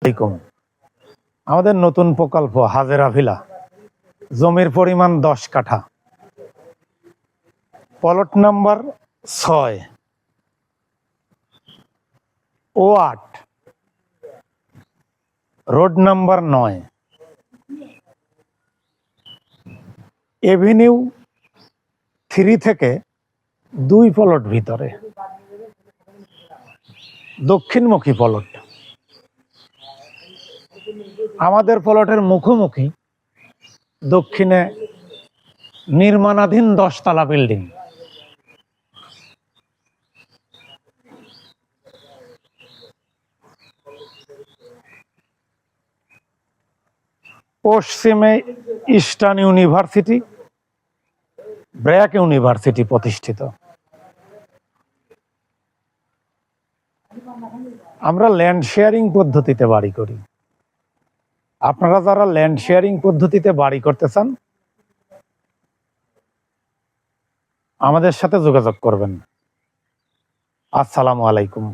আলাইকুম। আমাদের নতুন প্রকল্প হাজেরা ভিলা, জমির পরিমাণ 10 কাঠা, প্লট নাম্বার 6 ও 8, রোড নাম্বার 9, এভিনিউ 3 থেকে 2 প্লট ভিতরে, দক্ষিণমুখী প্লট। আমাদের প্লটের মুখোমুখি দক্ষিণে নির্মাণাধীন 10 তলা বিল্ডিং। পশ্চিমে ইস্টার্ন ইউনিভার্সিটি, ব্র্যাক ইউনিভার্সিটি প্রতিষ্ঠিত। আমরা ল্যান্ড শেয়ারিং পদ্ধতিতে বাড়ি করি। আপনারা যারা ল্যান্ড শেয়ারিং পদ্ধতিতে বাড়ি করতে চান, আমাদের সাথে যোগাযোগ করবেন। আসসালামু আলাইকুম।